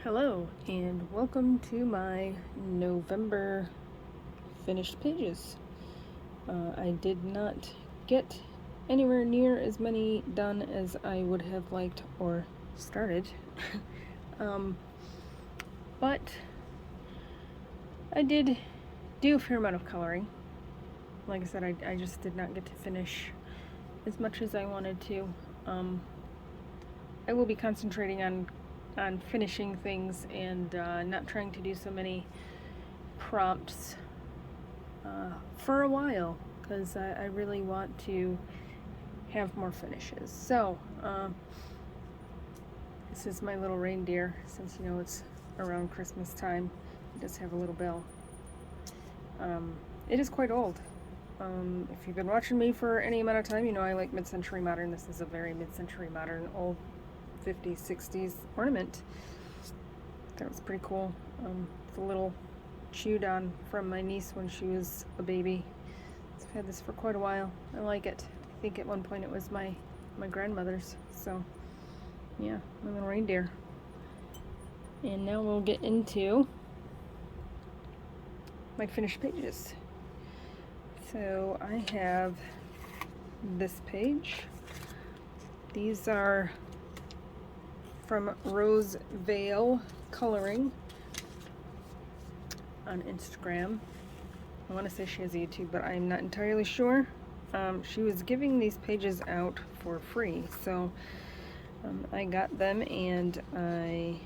Hello and welcome to my November finished pages. I did not get anywhere near as many done as I would have liked or started, but I did do a fair amount of coloring. Like I said, I just did not get to finish as much as I wanted to. I will be concentrating on finishing things and not trying to do so many prompts for a while, because I really want to have more finishes. So this is my little reindeer. Since you know it's around Christmas time, it does have a little bell. It is quite old. If you've been watching me for any amount of time, you know I like mid-century modern. This is a very mid-century modern, old 50s, 60s ornament. That was pretty cool. It's a little chewed on from my niece when she was a baby. So I've had this for quite a while. I like it. I think at one point it was my grandmother's. So yeah, my little reindeer. And now we'll get into my finished pages. So I have this page. These are from Rose Vale Coloring on Instagram. I want to say she has a YouTube, but I'm not entirely sure. She was giving these pages out for free, so I got them and I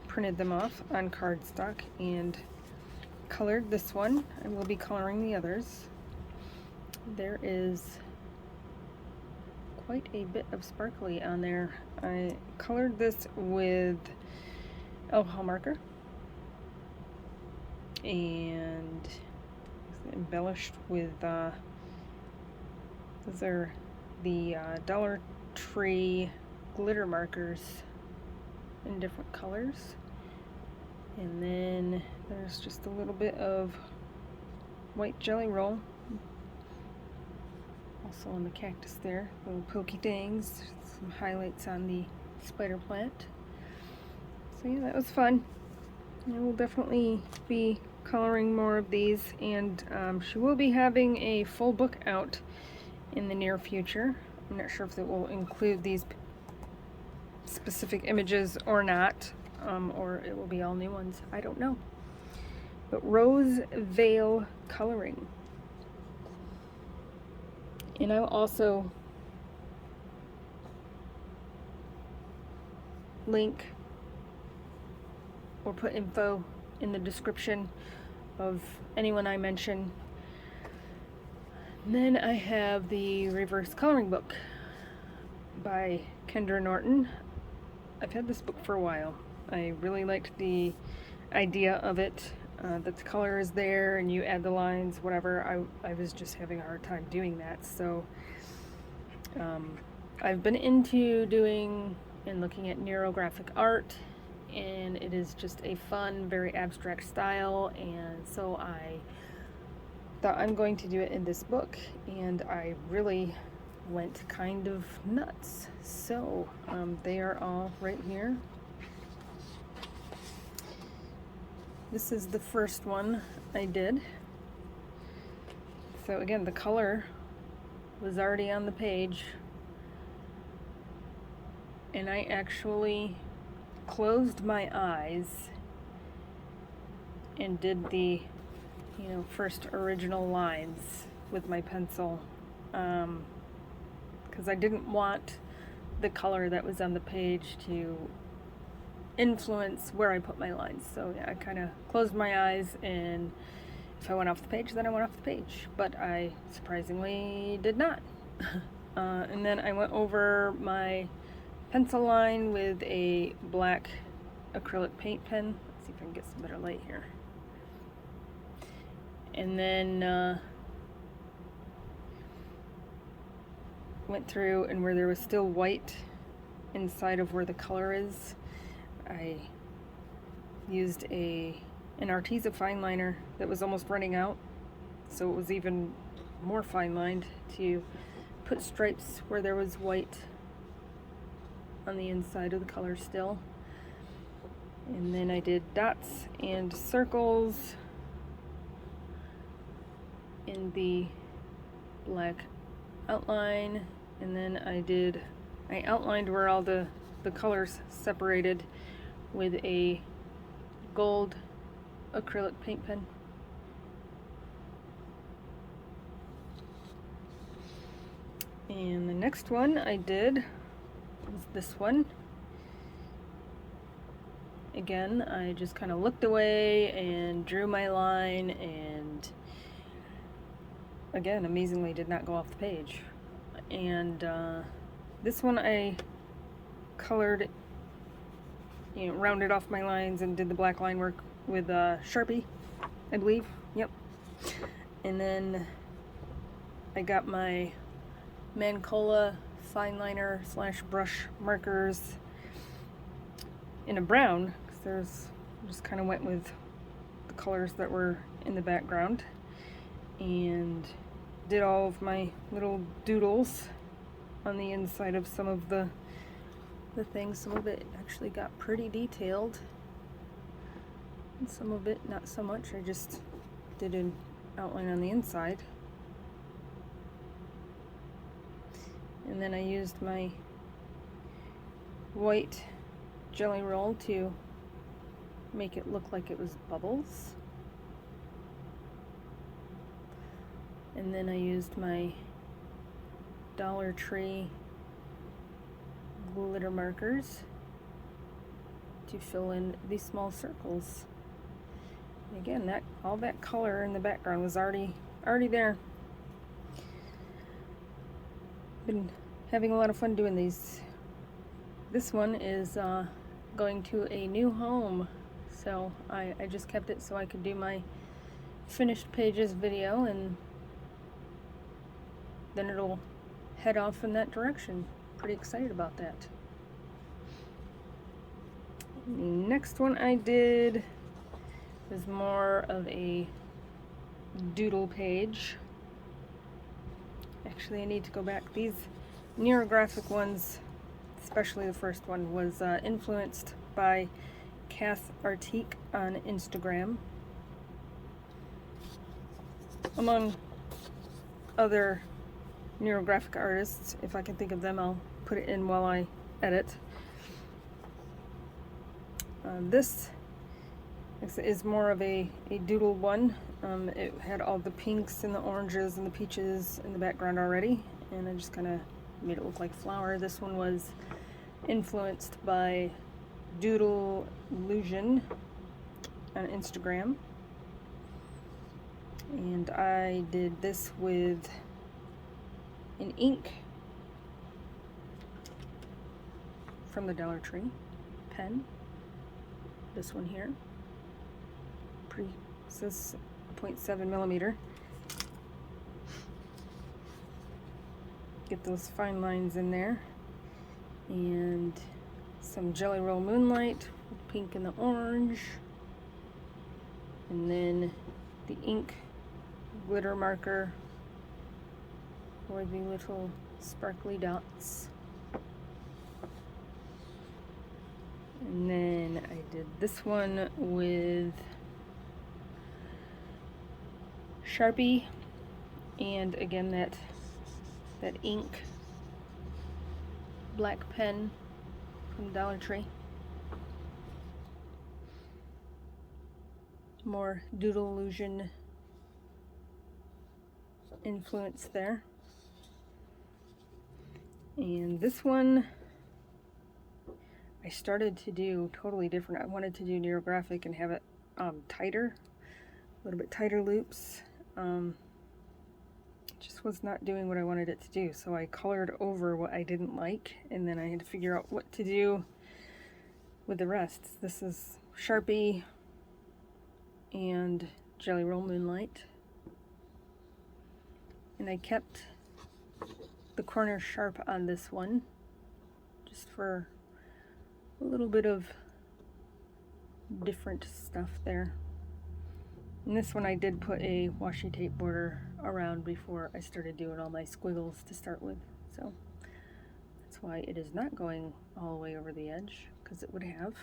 printed them off on cardstock and colored this one. I will be coloring the others. There is quite a bit of sparkly on there. I colored this with alcohol marker and embellished with those are the Dollar Tree glitter markers in different colors. And then there's just a little bit of white jelly roll also on the cactus there, little pokey things, some highlights on the spider plant. So yeah, that was fun. I will definitely be coloring more of these, and she will be having a full book out in the near future. I'm not sure if it will include these specific images or not, or it will be all new ones. I don't know. But Rose Vale Coloring. And I'll also link or put info in the description of anyone I mention. And then I have the reverse coloring book by Kendra Norton. I've had this book for a while. I really liked the idea of it, that the color is there and you add the lines, whatever. I was just having a hard time doing that. So I've been into doing and looking at neurographic art, and it is just a fun, very abstract style, and so I thought I'm going to do it in this book, and I really went kind of nuts. So they are all right here. This is the first one I did. So again, the color was already on the page, and I actually closed my eyes and did the first original lines with my pencil, because I didn't want the color that was on the page to influence where I put my lines. So yeah, I kind of closed my eyes, and if I went off the page, then I went off the page, but I surprisingly did not. And then I went over my pencil line with a black acrylic paint pen. Let's see if I can get some better light here. And then went through, and where there was still white inside of where the color is, I used an Arteza fine liner that was almost running out, so it was even more fine lined to put stripes where there was white on the inside of the color still. And then I did dots and circles in the black outline, and then I outlined where all the colors separated with a gold acrylic paint pen. And the next one I did was this one. Again, I just kind of looked away and drew my line, and again, amazingly did not go off the page. And this one I colored, rounded off my lines and did the black line work with Sharpie, I believe. Yep. And then I got my Mandalas fine liner / brush markers in a brown, because just kind of went with the colors that were in the background, and did all of my little doodles on the inside of some of the things. Some of it actually got pretty detailed, and some of it not so much. I just did an outline on the inside. And then I used my white jelly roll to make it look like it was bubbles. And then I used my Dollar Tree glitter markers to fill in these small circles. And again, all that color in the background was already there. Been having a lot of fun doing these. This one is going to a new home, so I just kept it so I could do my finished pages video, and then it'll head off in that direction. Pretty excited about that. The next one I did was more of a doodle page. Actually, I need to go back. These neurographic ones, especially the first one, was influenced by Kath Artique on Instagram, among other neurographic artists. If I can think of them, I'll put it in while I edit. This is more of a doodle one. It had all the pinks and the oranges and the peaches in the background already, and I just kind of made it look like flower. This one was influenced by Doodle Illusion on Instagram, and I did this with an ink from the Dollar Tree pen. This one here, says 0.7 millimeter. Get those fine lines in there, and some Jelly Roll Moonlight with pink and the orange, and then the ink glitter marker for the little sparkly dots. And then I did this one with Sharpie, and again that ink black pen from Dollar Tree. More Doodle Illusion influence there. And this one I started to do totally different. I wanted to do neurographic and have it tighter, a little bit tighter loops. Just was not doing what I wanted it to do, so I colored over what I didn't like, and then I had to figure out what to do with the rest. This is Sharpie and Jelly Roll Moonlight, and I kept the corner sharp on this one just for a little bit of different stuff there. And this one I did put a washi tape border around before I started doing all my squiggles to start with, so that's why it is not going all the way over the edge, because it would have.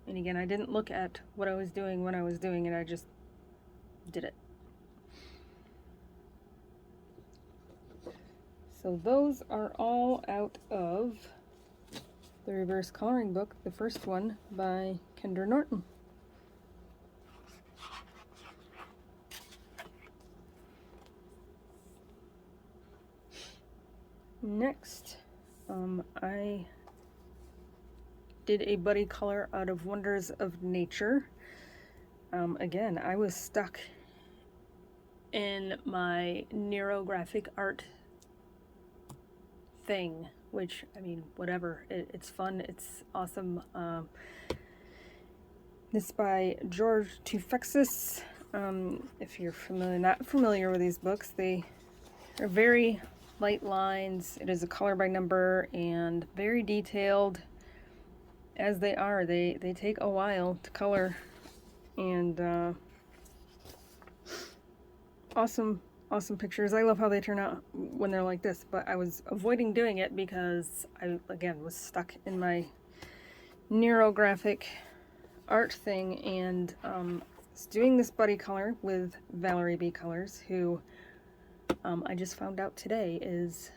And again, I didn't look at what I was doing when I was doing it, I just did it. So those are all out of the reverse coloring book, the first one by Kendra Norton. Next, I did a buddy color out of Wonders of Nature. Again, I was stuck in my neurographic art thing, which, I mean, whatever, it's fun, it's awesome. This by George Tufexis. If you're not familiar with these books, they are very light lines. It is a color by number and very detailed as they are. They take a while to color, and awesome pictures. I love how they turn out when they're like this, but I was avoiding doing it because I, again, was stuck in my neurographic art thing, and was doing this buddy color with Valerie B. Colors, who I just found out today is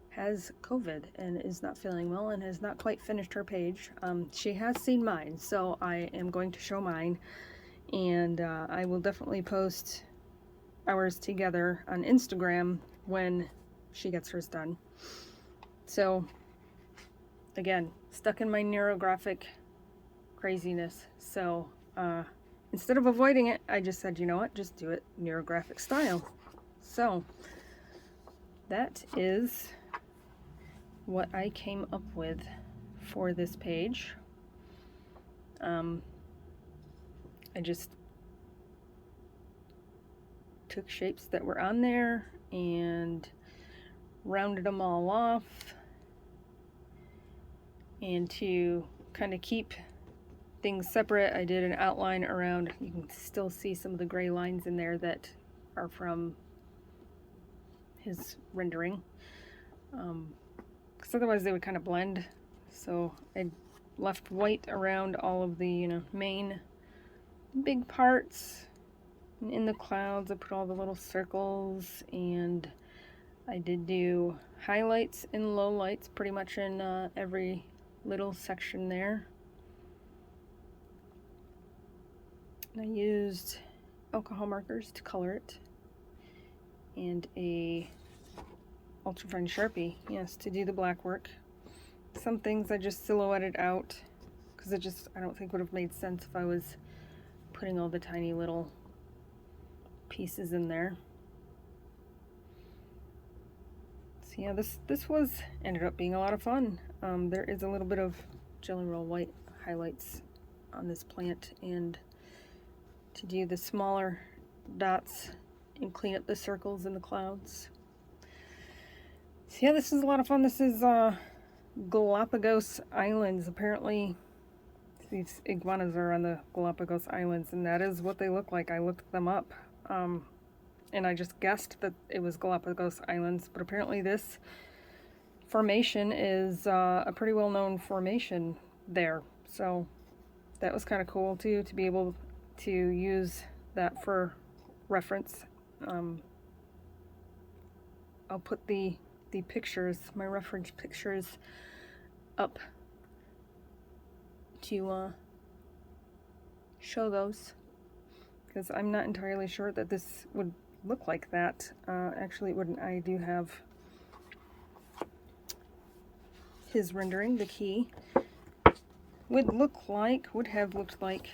has COVID and is not feeling well and has not quite finished her page. She has seen mine, so I am going to show mine, and I will definitely post ours together on Instagram when she gets hers done. So again, stuck in my neurographic craziness, so instead of avoiding it, I just said, you know what, just do it neurographic style. So that is what I came up with for this page. I just took shapes that were on there and rounded them all off, and to kind of keep things separate, I did an outline around. You can still see some of the gray lines in there that are from his rendering, because otherwise they would kind of blend. So I left white around all of the, you know, main big parts. And in the clouds I put all the little circles, and I did do highlights and lowlights pretty much in every little section there. And I used alcohol markers to color it, and a ultra fine Sharpie, yes, to do the black work. Some things I just silhouetted out because I don't think would have made sense if I was putting all the tiny little pieces in there. So yeah, this ended up being a lot of fun. There is a little bit of Jelly Roll White highlights on this plant, and to do the smaller dots and clean up the circles in the clouds. So yeah, this is a lot of fun. This is Galapagos Islands. Apparently these iguanas are on the Galapagos Islands, and that is what they look like. I looked them up, and I just guessed that it was Galapagos Islands, but apparently this formation is a pretty well-known formation there. So that was kind of cool too, to be able to use that for reference. I'll put the pictures, my reference pictures, up to show those, because I'm not entirely sure that this would look like that. Actually, it wouldn't. I do have his rendering. The key would have looked like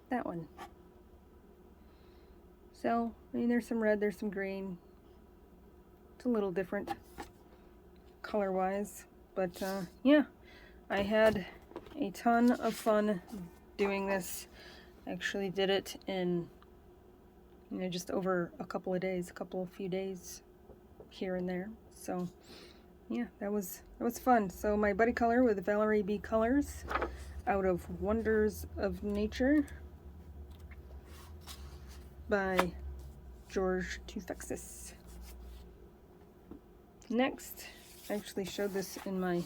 that one. So, I mean, there's some red, there's some green. It's a little different color-wise, but yeah, I had a ton of fun doing this. I actually did it in, you know, just over a couple of days, few days here and there. So yeah, that was fun. So my buddy color with Valerie B. Colors out of Wonders of Nature by George Tufexis. Next, I actually showed this in my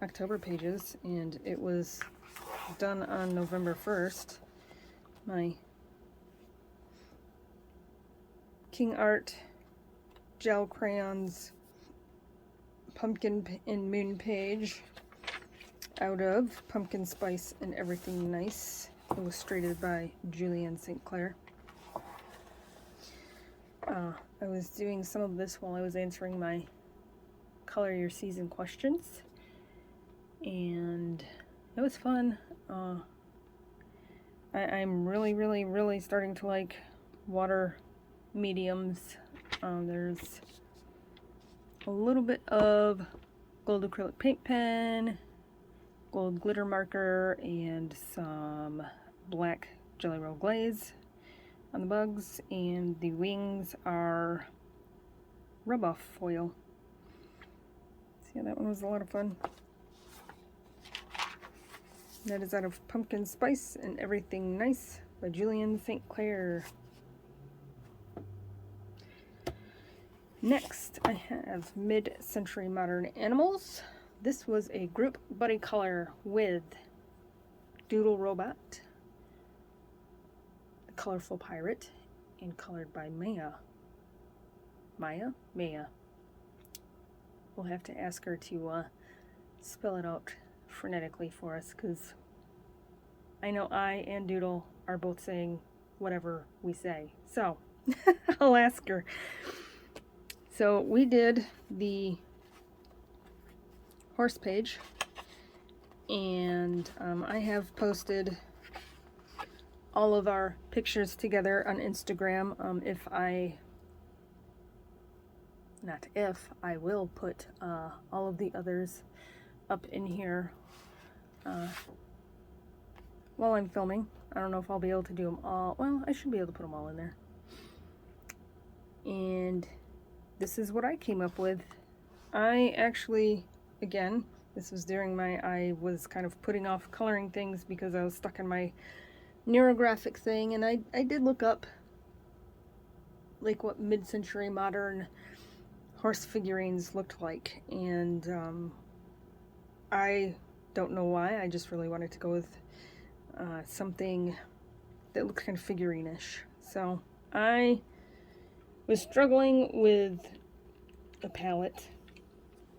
October pages, and it was done on November 1st. My King Art gel crayons pumpkin and moon page out of Pumpkin Spice and Everything Nice, illustrated by Julienne St. Clair. I was doing some of this while I was answering my Color Your Season questions, and it was fun. I'm really starting to like water mediums. There's a little bit of gold acrylic paint pen, gold glitter marker, and some black Jelly Roll glaze on the bugs, and the wings are rub-off foil. So yeah, that one was a lot of fun. That is out of Pumpkin Spice and Everything Nice by Julienne St. Clair. Next, I have Mid-Century Modern Animals. This was a group buddy color with Doodle Robot, the Colorful Pirate, and colored by Maya. Maya. We'll have to ask her to spell it out phonetically for us, because I know I and Doodle are both saying whatever we say. So, I'll ask her. So, we did the horse page, and I have posted all of our pictures together on Instagram. I will put all of the others up in here while I'm filming. I don't know if I'll be able to do them all. Well, I should be able to put them all in there. And this is what I came up with. I actually, again, this was during I was kind of putting off coloring things because I was stuck in my neurographic thing, and I did look up like what mid-century modern horse figurines looked like, and I don't know why, I just really wanted to go with something that looks kind of figurine-ish. So I was struggling with a palette,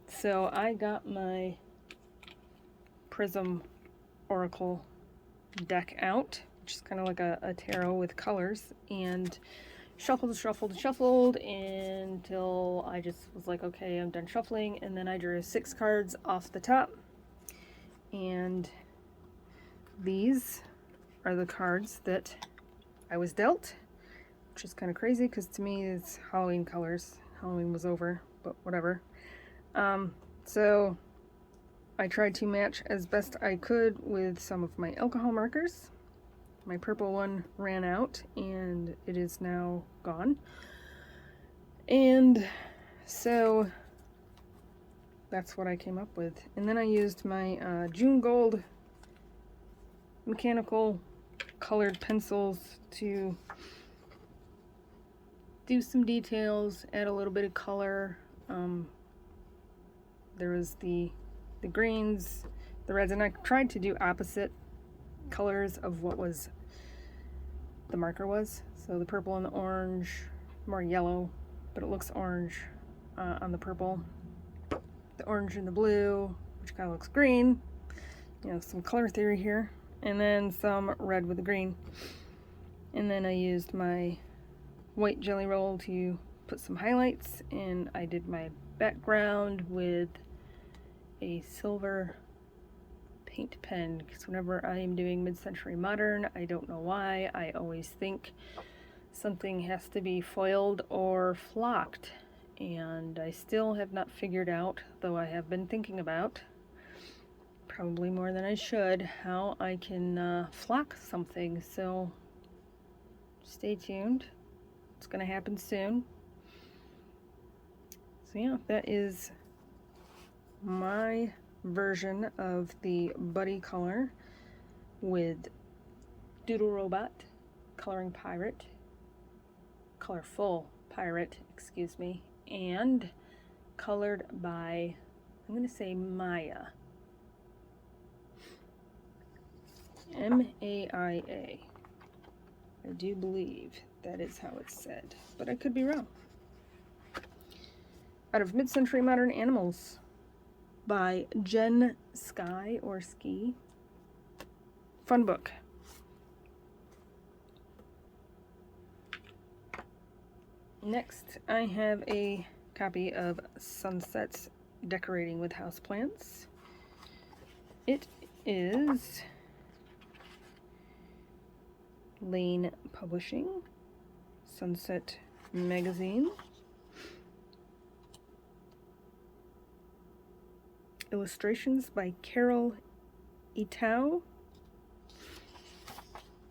so I got my Prism Oracle deck out, which is kind of like a tarot with colors, and shuffled until I just was like, okay, I'm done shuffling. And then I drew 6 cards off the top, and these are the cards that I was dealt, which is kind of crazy because to me it's Halloween colors. Halloween was over, but whatever. So I tried to match as best I could with some of my alcohol markers. My purple one ran out, and it is now gone. And so that's what I came up with. And then I used my June Gold mechanical colored pencils to do some details, add a little bit of color. There was the greens, the reds, and I tried to do opposite colors of what was the marker was. So the purple and the orange, more yellow, but it looks orange on the purple. The orange and the blue, which kind of looks green. You know, some color theory here. And then some red with the green. And then I used my white Jelly Roll to put some highlights, and I did my background with a silver paint pen, because whenever I am doing mid-century modern, I don't know why, I always think something has to be foiled or flocked, and I still have not figured out, though I have been thinking about, probably more than I should, how I can flock something. So stay tuned, it's gonna happen soon. So yeah, that is my version of the Buddy color with Doodle Robot, Colorful Pirate, excuse me, and colored by I'm going to say Maya. M-A-I-A. I do believe that is how it's said, but I could be wrong. Out of Mid-Century Modern Animals by Jen Sky or Ski. Fun book. Next, I have a copy of Sunsets Decorating with Houseplants. It is Lane Publishing, Sunset Magazine. Illustrations by Carol Itow.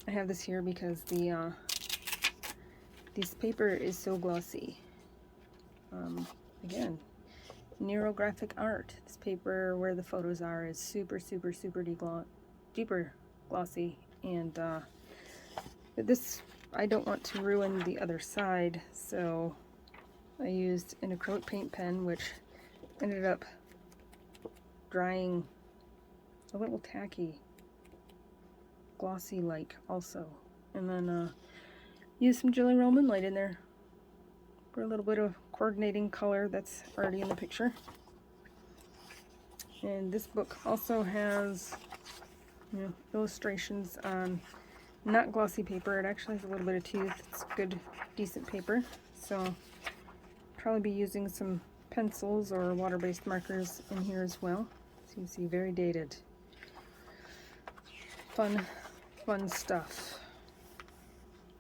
I have this here because this paper is so glossy. Again, neurographic art. This paper where the photos are is super duper glossy, and but this, I don't want to ruin the other side, so I used an acrylic paint pen, which ended up drying a little tacky, glossy like also, and then use some Jelly Roll Moonlight in there for a little bit of coordinating color that's already in the picture. And this book also has, you know, illustrations on not glossy paper. It actually has a little bit of tooth. It's good, decent paper. So probably be using some pencils or water-based markers in here as well. So you can see, very dated. Fun stuff.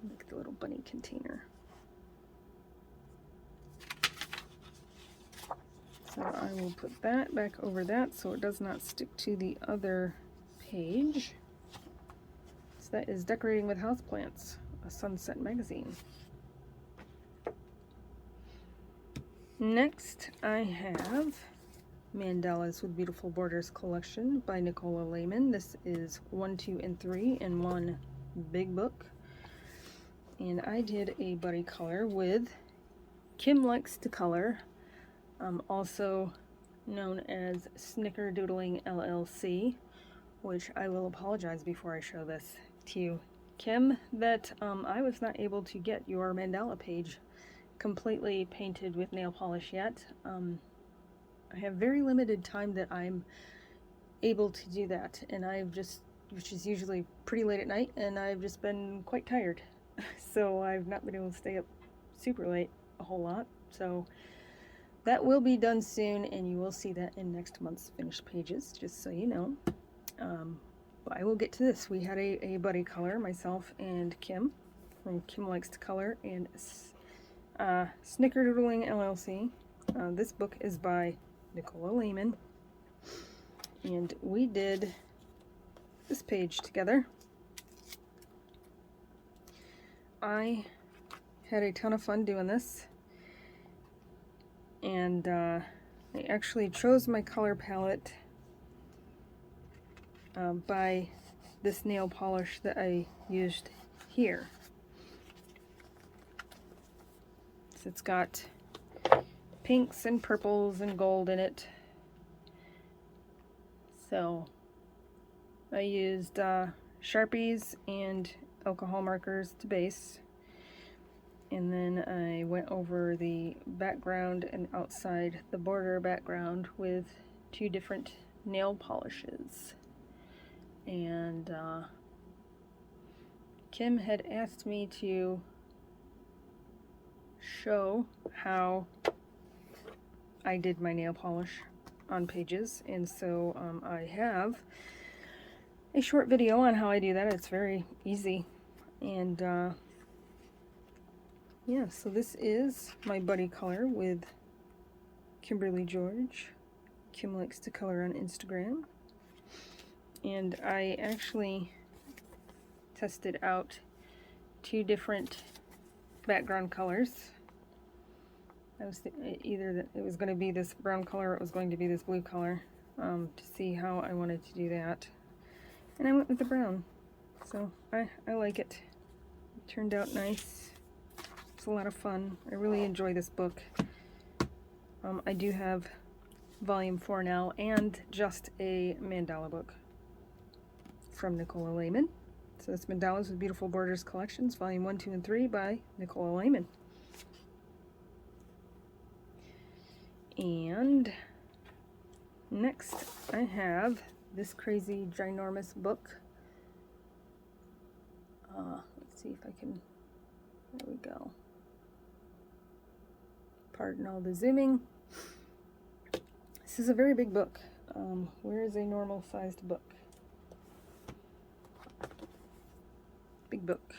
Like the little bunny container. So I will put that back over that so it does not stick to the other page. So that is Decorating with Houseplants, a Sunset magazine. Next I have Mandalas with Beautiful Borders collection by Nicola Lehman. This is 1, 2, and 3 in one big book. And I did a buddy color with Kim Likes to Color, also known as Snickerdoodling LLC, which I will apologize before I show this to you, Kim, that I was not able to get your mandala page completely painted with nail polish yet. I have very limited time that I'm able to do that, and which is usually pretty late at night, and I've just been quite tired. So I've not been able to stay up super late a whole lot. So that will be done soon, and you will see that in next month's finished pages, just so you know. But I will get to this. We had a buddy color, myself and Kim, from Kim Likes to Color and Snickerdoodling LLC. This book is by Nicola Lehman, and we did this page together. I had a ton of fun doing this, and I actually chose my color palette by this nail polish that I used here. So it's got pinks and purples and gold in it. So I used Sharpies and alcohol markers to base, and then I went over the background and outside the border background with 2 different nail polishes. And Kim had asked me to show how I did my nail polish on pages, and so I have a short video on how I do that. It's very easy. And yeah, so this is my buddy color with Kimberly George. Kim Likes to Color on Instagram. And I actually tested out 2 different background colors. I was either that it was going to be this brown color or it was going to be this blue color, to see how I wanted to do that. And I went with the brown. So I like it. It turned out nice. It's a lot of fun. I really enjoy this book. I do have volume 4 now, and just a mandala book from Nicola Lehman. So it's Mandalas with Beautiful Borders Collections, volume 1, 2, and 3 by Nicola Lehman. And next I have this crazy ginormous book. Let's see if I can, there we go. Pardon all the zooming. This is a very big book. Where is a normal sized book? Big book.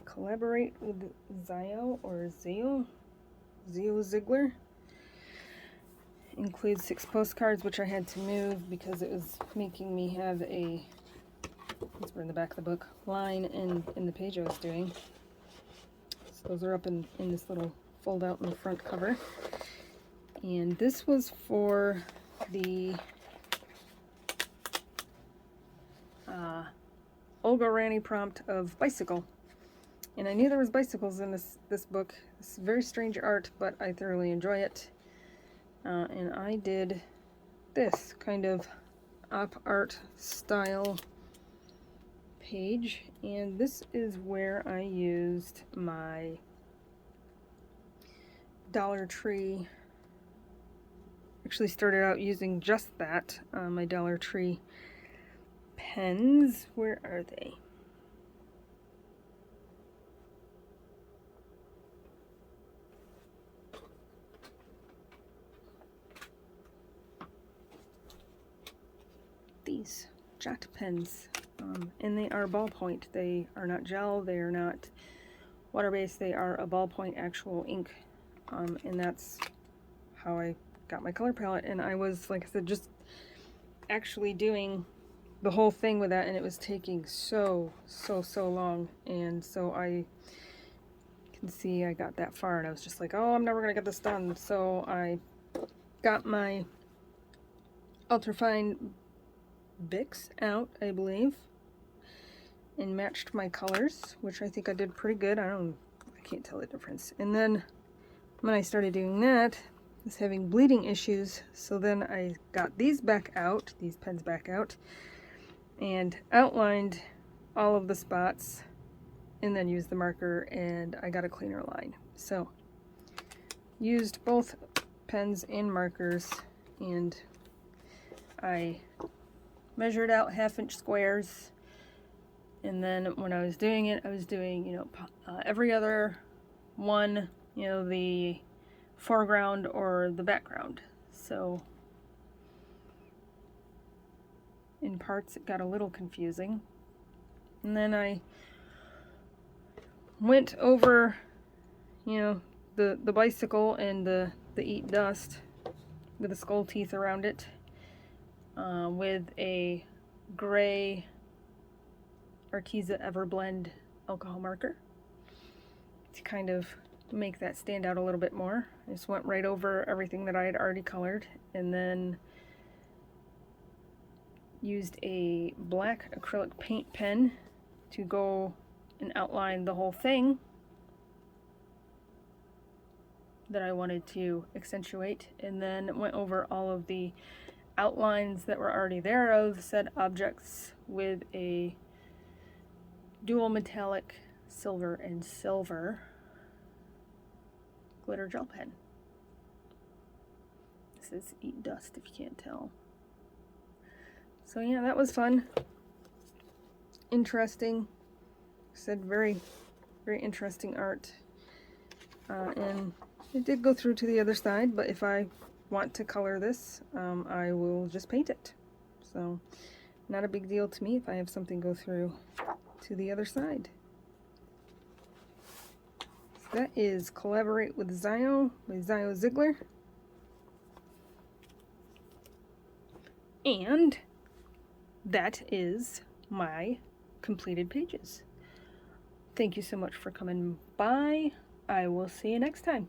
Collaborate with Zion Ziggler. Includes 6 postcards, which I had to move because it was making me have a, these were in the back of the book, line in the page I was doing. So those are up in this little fold out in the front cover. And this was for the Olga Rani prompt of bicycle. And I knew there was bicycles in this book. It's very strange art, but I thoroughly enjoy it. And I did this kind of op art style page, and this is where I used my Dollar Tree. Actually started out using just that, my Dollar Tree pens. Where are they? These Jot pens, and they are ballpoint. They are not gel, they are not water-based, they are a ballpoint actual ink, and that's how I got my color palette. And I was, like I said, just actually doing the whole thing with that, and it was taking so long, and so I can see I got that far and I was just like, oh, I'm never gonna get this done. So I got my ultrafine Bics out, I believe, and matched my colors, which I think I did pretty good. I can't tell the difference. And then when I started doing that, I was having bleeding issues, so then I got these back out, these pens back out, and outlined all of the spots, and then used the marker, and I got a cleaner line. So used both pens and markers, and I measured out 1/2-inch squares, and then when I was doing it, I was doing, you know, every other one, you know, the foreground or the background. So in parts it got a little confusing. And then I went over, you know, the bicycle and the eat dust with the skull teeth around it, with a gray Arteza Everblend alcohol marker to kind of make that stand out a little bit more. I just went right over everything that I had already colored, and then used a black acrylic paint pen to go and outline the whole thing that I wanted to accentuate, and then went over all of the outlines that were already there of said objects with a dual metallic silver and silver glitter gel pen. This is Eat Dust, if you can't tell. So yeah, that was fun. Interesting. Said very interesting art. And it did go through to the other side, but if I want to color this, I will just paint it. So not a big deal to me if I have something go through to the other side. So that is Collaborate with Zion by Zion Ziggler. And that is my completed pages. Thank you so much for coming by. I will see you next time.